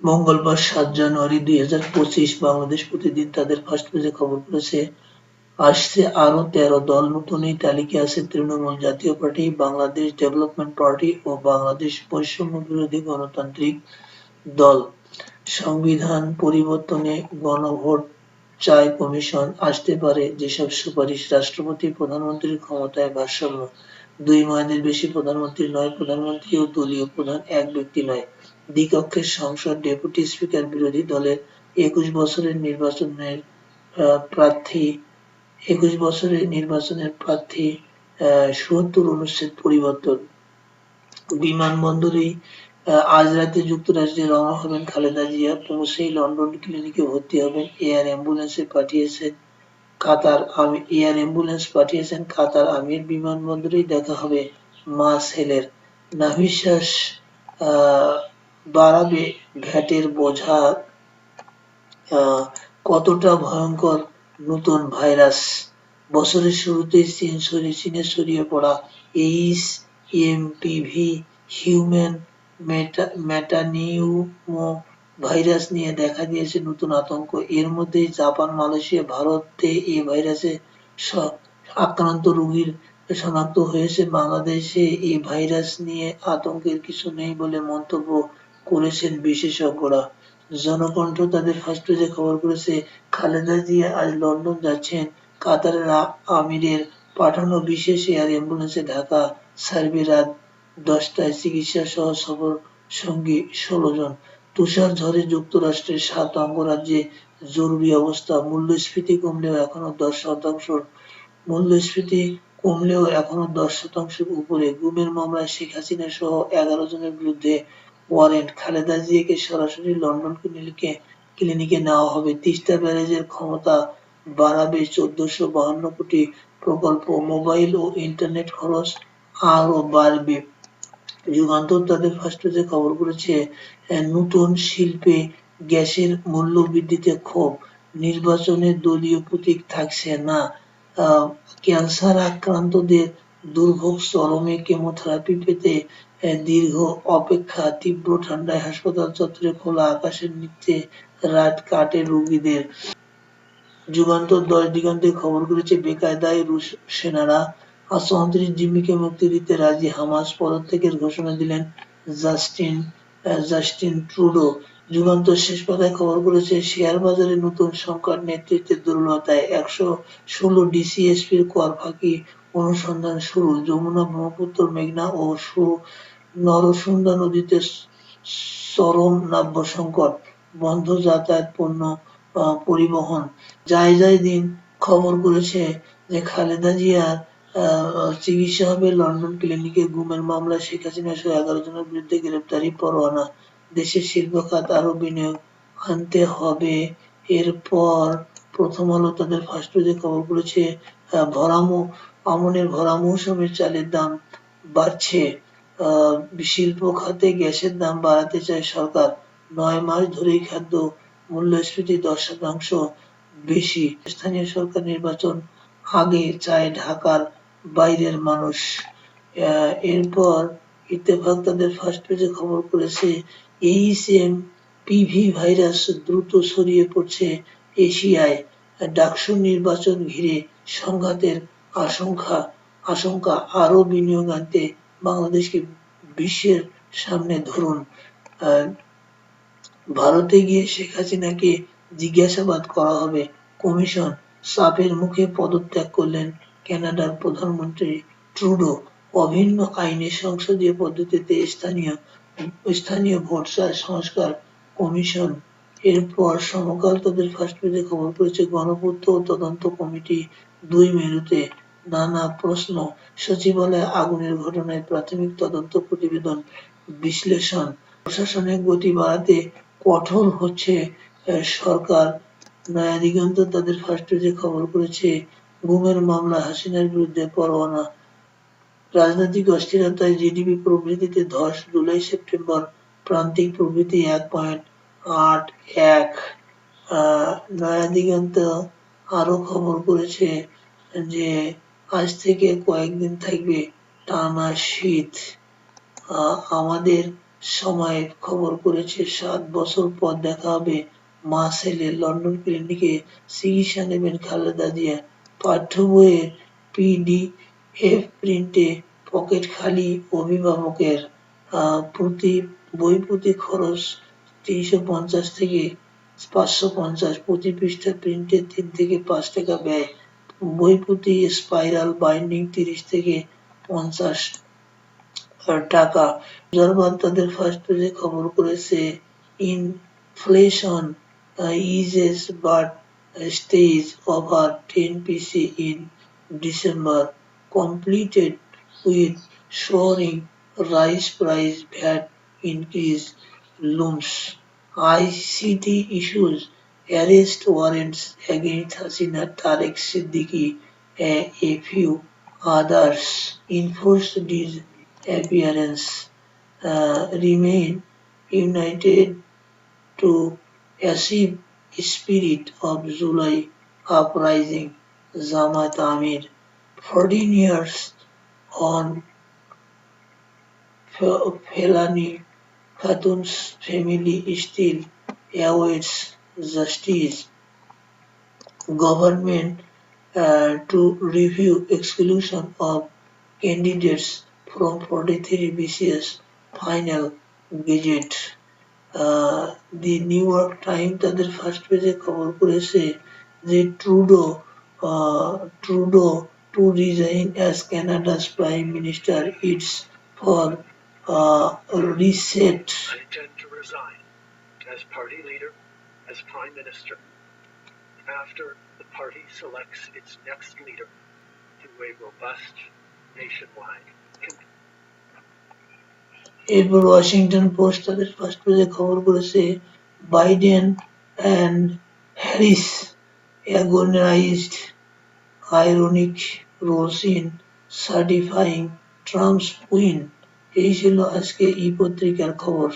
মঙ্গলবার ৭ জানুয়ারি ২০২৫ বাংলাদেশ প্রতিদিন তাদের ফার্স্ট পেজে খবর করেছে, আসছে আরও ১৩ দল। নতুন এই তালিকায় আছে তৃণমূল, জাতীয় পার্টি, বাংলাদেশ ডেভেলপমেন্ট পার্টি ও বাংলাদেশ বৈষম্য বিরোধী গণতান্ত্রিক দল। সংবিধান পরিবর্তনে গণভোট চায় কমিশন, আসতে পারে যেসব সুপারিশ। রাষ্ট্রপতি প্রধানমন্ত্রীর ক্ষমতায় ভারসাম্য, ২ মেয়াদের বেশি প্রধানমন্ত্রী নয়, প্রধানমন্ত্রী ও দলীয় প্রধান এক ব্যক্তি নয়। দ্বিকক্ষের সংসদ, ডেপুটি স্পিকার, বিরোধী দলের ২১ বছরের প্রার্থী ৭০ অনুচ্ছেদ পরিবর্তন। বিমানবন্দরেই আজ রাতে যুক্তরাজ্যে রওনা হবেন খালেদা জিয়া, পৌঁছেই লন্ডন ক্লিনিকে ভর্তি হবেন। এয়ার অ্যাম্বুলেন্স পাঠিয়েছেন কাতার আমির। বিমানবন্দরেই দেখা হবে মা সেলের। নাভিশ্বাস বাড়াবে ভ্যাটের বোঝা, কতটা ভয়ঙ্কর নতুন ভাইরাস। বছরের শুরুতেই চীনে ছড়িয়ে পড়া এইচএমপিভি হিউম্যান মেটানিউমো ভাইরাস নিয়ে দেখা দিয়েছে নতুন আতঙ্ক। এর মধ্যেই জাপান, মালয়েশিয়া, ভারতে এ ভাইরাসে আক্রান্ত রোগীর শনাক্ত হয়েছে। বাংলাদেশে এ ভাইরাস নিয়ে আতঙ্কের কিছু নেই বলে মন্তব্য করেছেন বিশেষজ্ঞরা। জনকণ্ঠ তাদের ফার্স্ট পেজে খবর করেছে, খালেদা জিয়া আজ লন্ডন যাচ্ছেন। কাতারের আমিরের পাঠানো বিশেষ এয়ার অ্যাম্বুলেন্সে ঢাকা ছাড়বে রাত ১০টায়। চিকিৎসা সহ সফর সঙ্গী ১৬ জন। তুষার ঝড়ে যুক্তরাষ্ট্রের ৭ অঙ্গরাজ্যে জরুরি অবস্থা। মূল্যস্ফীতি কমলেও এখনো ১০% উপরে। গুমের মামলায় শেখ হাসিনা সহ ১১ জনের বিরুদ্ধে ওয়ারেন্ট। খালেদা জিয়াকে সরাসরি লন্ডন ক্লিনিকে নেওয়া হবে। তিস্তা ব্যারেজের ক্ষমতা বাড়াবে ১৪৫২ কোটি প্রকল্প। মোবাইল ও ইন্টারনেট খরচ আরও বাড়বে। যুগান্তর তাদের ফার্স্ট পেজে খবর করেছে, নতুন শিল্পে গ্যাসের মূল্য বৃদ্ধিতে ক্ষোভ, নির্বাচনে দলীয় প্রতীক থাকছে না। ক্যান্সার আক্রান্তদের দুর্ভোগ চরমে, কেমোথেরাপি পেতে দীর্ঘ অপেক্ষা। তীব্র ঠান্ডায় হাসপাতাল চত্বরে খোলা আকাশের নিচে রাত কাটে রোগীদের। যুগান্তর ১০ দিগন্তে খবর করেছে, বেকায়দায় রুশ সেনারা, ৩৮ জিম্মিকে মুক্তি দিতে রাজি হামাস। পদত্যাগের ঘোষণা দিলেন জাস্টিন ট্রুডো। যুগান্তর শেষ পাতায় খবর করেছে, শেয়ার বাজারে নতুন সংকট, নেতৃত্বের দুর্বলতায় ১১৬ ডিসিএসপির কর ফাঁকি অনুসন্ধান শুরু। যমুনা, ব্রহ্মপুত্র, মেঘনা ও নরসুন্দা নদীতে চরম নাব্য সংকট, বন্ধ যাতায়াত, পণ্য পরিবহন। যায় দিন খবর করেছে যে খালেদা জিয়ার চিকিৎসা হবে লন্ডন ক্লিনিকে। গুমের মামলায় শেখ হাসিনা সহ ১১ জনের বিরুদ্ধে গ্রেপ্তারি পরোয়ানা। দেশের শিল্প খাত আরও বিনিয়োগ আনতে হবে। এরপর প্রথম আলো তাদের ফার্স্ট পেজে খবর করেছে, আমনের ভরা মৌসুমে চালের দাম বাড়ছে। শিল্প খাতে গ্যাসের দাম বাড়াতে চায় সরকার। ৯ মাস ধরেই খাদ্য মূল্যস্ফীতি ১০% বেশি। স্থানীয় সরকার নির্বাচন আগে চায় ঢাকার বাইরের মানুষ। এরপর ইত্তেফাক তাদের ফার্স্ট পেজে খবর করেছে, এইচএমপিভি ভাইরাস দ্রুত ছড়িয়ে পড়ছে এশিয়ায়। ডাকসু নির্বাচন ঘিরে সংঘাতের আশঙ্কা, আরও বিনিয়োগ আনতে বাংলাদেশকে বিশ্বের সামনে ধরুন। ভারতে গিয়ে শেখ হাসিনাকে জিজ্ঞাসাবাদ করা হবে, কমিশন। চাপের মুখে পদত্যাগ করলেন কানাডার প্রধানমন্ত্রী ট্রুডো। অভিন্ন আইনে সংসদীয় পদ্ধতিতে স্থানীয় ভোট চায় সংস্কার কমিশন। এরপর সমকাল তাদের ফার্স্ট পেজে খবর করেছে, গণপূর্ত তদন্ত কমিটি ২ মেরুতে। নানা প্রশ্ন, সচিবালয়ে আগুনের ঘটনায় প্রাথমিক তদন্ত প্রতিবেদন বিশ্লেষণ। প্রশাসনের গতি বাড়াতে কঠোর হচ্ছে সরকার। নয়া দিগন্ত তাদের ফার্স্ট পেজে খবর করেছে, গুমের মামলায় হাসিনার বিরুদ্ধে পরোয়ানা। রাজনৈতিক অস্থিরতায় জিডিপি প্রবৃদ্ধিতে ধস, জুলাই-সেপ্টেম্বর প্রান্তিক প্রবৃদ্ধি ১.৮১। নয়া দিগন্ত আরো খবর করেছে যে আজ থেকে কয়েকদিন থাকবে টানা শীত। আমাদের সময় খবর করেছে 7 বছর পর দেখা হবে মার্সেইলে লন্ডন ক্লিনিকে চিকিৎসা নেবেন খালেদা জিয়া। পাঠ্য বইয়ের পিডিএফ প্রিন্টে পকেট খালি অভিভাবকের। প্রতি খরচ ৩৫০ থেকে ৫৫০, প্রতি পৃষ্ঠা প্রিন্টে ৩ থেকে ৫ টাকা ব্যয়। বই প্রতি স্পাইরাল বাইন্ডিং ৩০ থেকে ৫০ টাকা। অবজারভার তাদের ফার্স্ট পেজে খবর করেছে inflation eases but stays over 10% in December, completed with soaring rice price, VAT increase looms. ICT issues, arrest warrants against Hasina, Tarek Siddiqui, a few others. Enforced disappearance, remain united to achieve spirit of July uprising. Jamaat Amir, 14 years on Felani Khatun's family still awaits justice. Government to review exclusion of candidates from 43 BCS final gazette. The new York time তাদের first পেজে খবর করেছে যে Trudeau to resign as Canada's prime minister it's for reset. I intend to resign as party leader, as prime minister, after the party selects its next leader through a robust nationwide campaign. এরপর Washington Post তাদের first পেজে খবর করেছে Biden and Harris agonized ironic roles in certifying Trump's win। এই ছিল আজকে ই পত্রিকার খবর।